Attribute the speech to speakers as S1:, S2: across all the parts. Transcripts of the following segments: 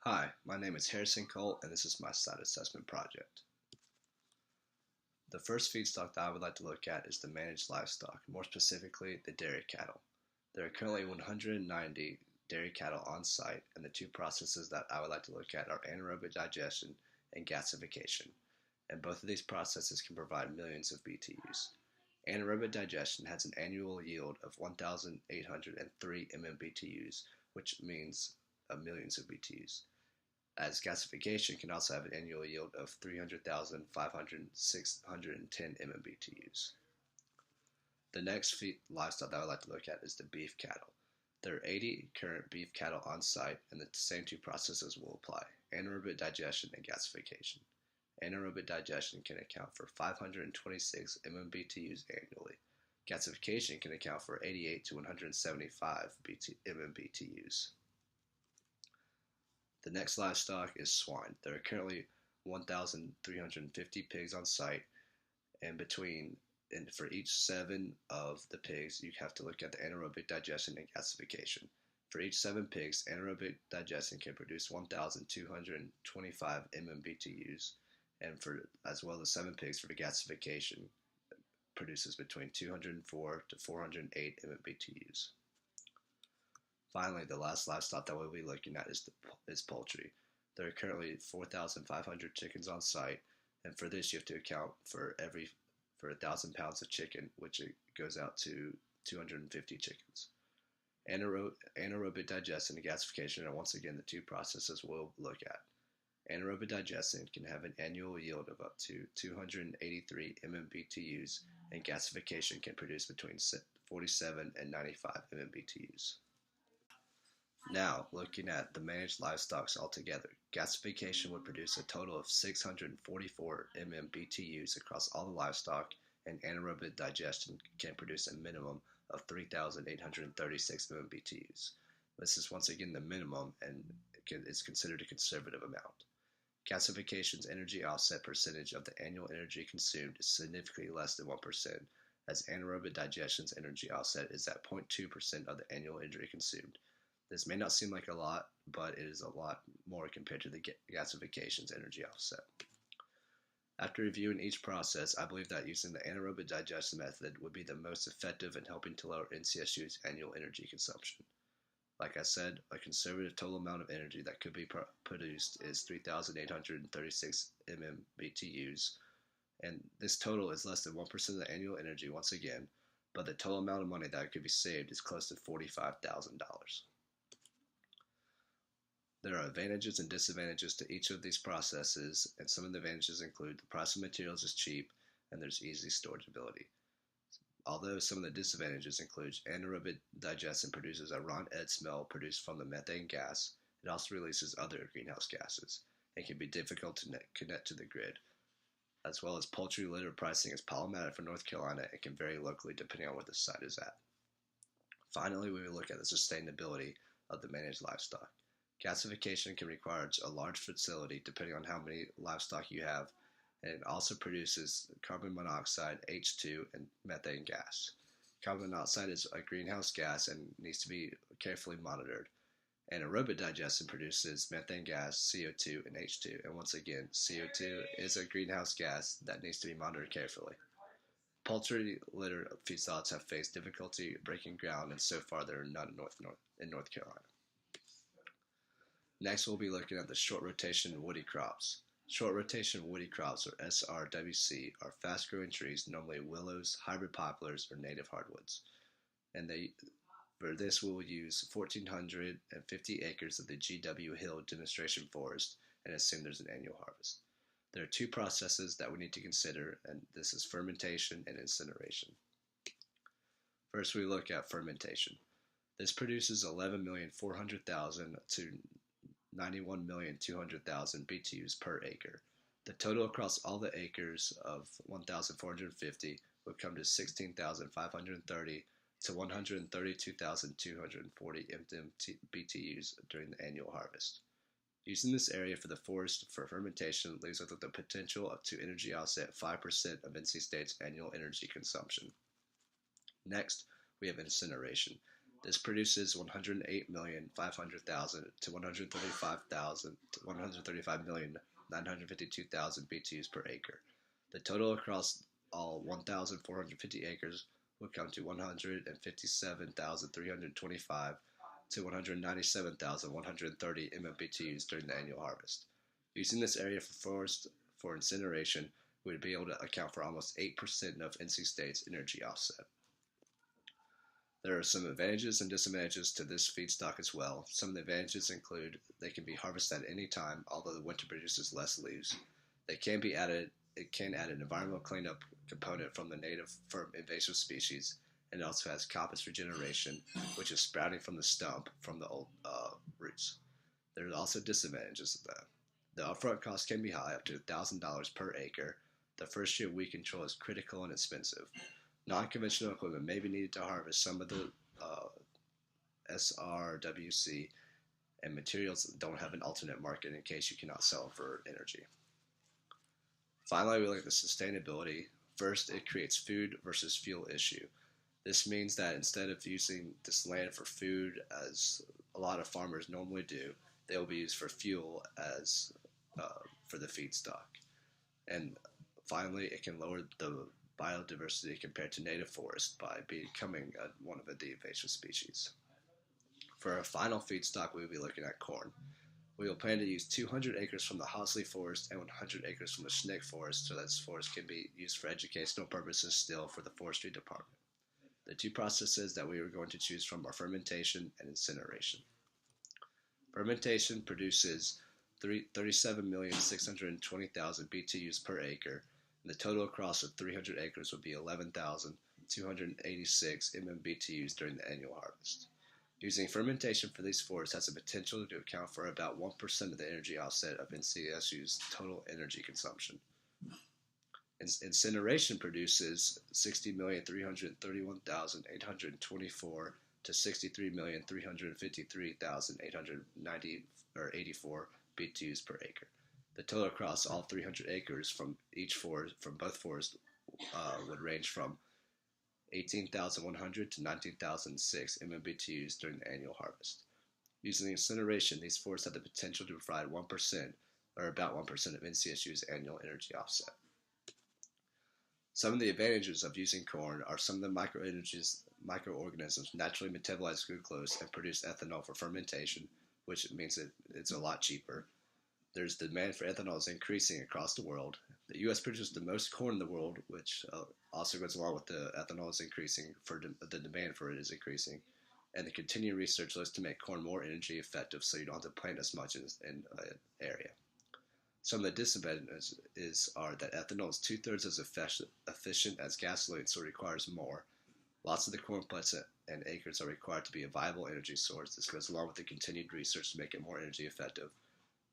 S1: Hi, my name is Harrison Cole, and this is my site assessment project. The first feedstock that I would like to look at is the managed livestock, more specifically the dairy cattle. There are currently 190 dairy cattle on site, and the two processes that I would like to look at are anaerobic digestion and gasification, and both of these processes can provide millions of BTUs. Anaerobic digestion has an annual yield of 1,803 MMBTUs, which means millions of BTUs, as gasification can also have an annual yield of 300,610 MMBTUs. The next livestock that I would like to look at is the beef cattle. There are 80 current beef cattle on site, and the same two processes will apply: anaerobic digestion and gasification. Anaerobic digestion can account for 526 MMBTUs annually. Gasification can account for 88 to 175 MMBTUs. The next livestock is swine. There are currently 1,350 pigs on site, and for each 7 of the pigs, you have to look at the anaerobic digestion and gasification. For each 7 pigs, anaerobic digestion can produce 1,225 MMBTUs, and as well as 7 pigs for the gasification produces between 204 to 408 MMBTUs. Finally, the last livestock that we'll be looking at is poultry. There are currently 4,500 chickens on site, and for this you have to account for 1,000 pounds of chicken, which it goes out to 250 chickens. Anaerobic digestion and gasification are once again the two processes we'll look at. Anaerobic digestion can have an annual yield of up to 283 MMBTUs, and gasification can produce between 47 and 95 MMBTUs. Now, looking at the managed livestock altogether, gasification would produce a total of 644 MMBTUs across all the livestock, and anaerobic digestion can produce a minimum of 3,836 MMBTUs. This is once again the minimum and is considered a conservative amount. Gasification's energy offset percentage of the annual energy consumed is significantly less than 1%, as anaerobic digestion's energy offset is at 0.2% of the annual energy consumed. This may not seem like a lot, but it is a lot more compared to the gasification's energy offset. After reviewing each process, I believe that using the anaerobic digestion method would be the most effective in helping to lower NCSU's annual energy consumption. Like I said, a conservative total amount of energy that could be produced is 3,836 MMBTUs, and this total is less than 1% of the annual energy once again, but the total amount of money that could be saved is close to $45,000. There are advantages and disadvantages to each of these processes, and some of the advantages include the price of materials is cheap and there's easy storageability. Although some of the disadvantages include anaerobic digestion produces a raw ed smell produced from the methane gas. It also releases other greenhouse gases and can be difficult to connect to the grid, as well as poultry litter pricing is problematic for North Carolina and can vary locally depending on where the site is at. Finally, we will look at the sustainability of the managed livestock. Gasification can require a large facility depending on how many livestock you have, and it also produces carbon monoxide, H2, and methane gas. Carbon monoxide is a greenhouse gas and needs to be carefully monitored. Anaerobic digestion produces methane gas, CO2, and H2, and once again, CO2 is a greenhouse gas that needs to be monitored carefully. Poultry litter feedlots have faced difficulty breaking ground, and so far there are none in North Carolina. Next, we'll be looking at the short rotation woody crops. Short rotation woody crops, or SRWC, are fast-growing trees, normally willows, hybrid poplars, or native hardwoods. And for this, we will use 1,450 acres of the GW Hill Demonstration Forest and assume there's an annual harvest. There are two processes that we need to consider, and this is fermentation and incineration. First, we look at fermentation. This produces 11,400,000 to 91,200,000 BTUs per acre. The total across all the acres of 1,450 would come to 16,530 to 132,240 BTUs during the annual harvest. Using this area for the forest for fermentation leaves us with the potential to energy offset 5% of NC State's annual energy consumption. Next, we have incineration. This produces 108,500,000 to 135,000 to 135,952,000 BTUs per acre. The total across all 1,450 acres will come to 157,325 to 197,130 MMBTUs during the annual harvest. Using this area for forest for incineration, we would be able to account for almost 8% of NC State's energy offset. There are some advantages and disadvantages to this feedstock as well. Some of the advantages include they can be harvested at any time, although the winter produces less leaves. It can add an environmental cleanup component from the native from invasive species, and it also has coppice regeneration, which is sprouting from the stump from the old roots. There are also disadvantages of that. The upfront cost can be high, up to $1,000 per acre. The first year weed control is critical and expensive. Non-conventional equipment may be needed to harvest some of the SRWC, and materials don't have an alternate market in case you cannot sell them for energy. Finally, we look at the sustainability. First, it creates food versus fuel issue. This means that instead of using this land for food, as a lot of farmers normally do, they will be used for fuel as for the feedstock. And finally, it can lower the biodiversity compared to native forest by becoming one of the invasive species. For our final feedstock, we will be looking at corn. We will plan to use 200 acres from the Hosley Forest and 100 acres from the Schnick Forest, so that this forest can be used for educational purposes still for the forestry department. The two processes that we are going to choose from are fermentation and incineration. Fermentation produces 37,620,000 BTUs per acre, and the total across of 300 acres would be 11,286 MMBTUs during the annual harvest. Using fermentation for these forests has the potential to account for about 1% of the energy offset of NCSU's total energy consumption. Incineration produces 60,331,824 to 63,353,884 BTUs per acre. The total across all 300 acres from both forests would range from 18,100 to 19,006 MMBTUs during the annual harvest. Using incineration, these forests have the potential to provide 1%, or about 1% of NCSU's annual energy offset. Some of the advantages of using corn are some of the microorganisms naturally metabolize glucose and produce ethanol for fermentation, which means it's a lot cheaper. There's demand for ethanol is increasing across the world. The U.S. produces the most corn in the world, which also goes along with the ethanol is increasing, the demand for it is increasing. And the continued research looks to make corn more energy effective so you don't have to plant as much in an area. Some of the disadvantages are that ethanol is 2/3 as efficient as gasoline, so it requires more. Lots of the corn plants and acres are required to be a viable energy source. This goes along with the continued research to make it more energy effective.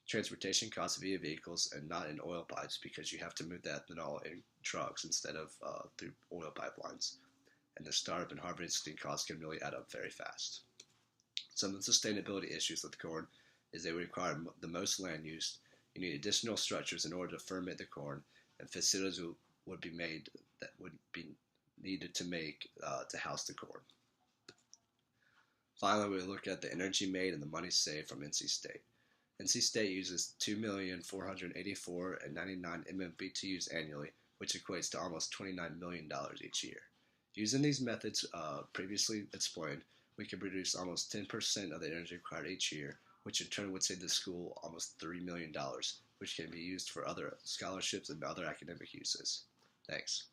S1: Transportation costs via vehicles and not in oil pipes because you have to move the ethanol in trucks instead of through oil pipelines. And the startup and harvesting costs can really add up very fast. Some of the sustainability issues with corn is they require the most land use. You need additional structures in order to ferment the corn, and facilities would be needed to make to house the corn. Finally, we look at the energy made and the money saved from NC State. NC State uses 2,484,099 MMBTUs annually, which equates to almost $29 million each year. Using these methods previously explained, we can produce almost 10% of the energy required each year, which in turn would save the school almost $3 million, which can be used for other scholarships and other academic uses. Thanks.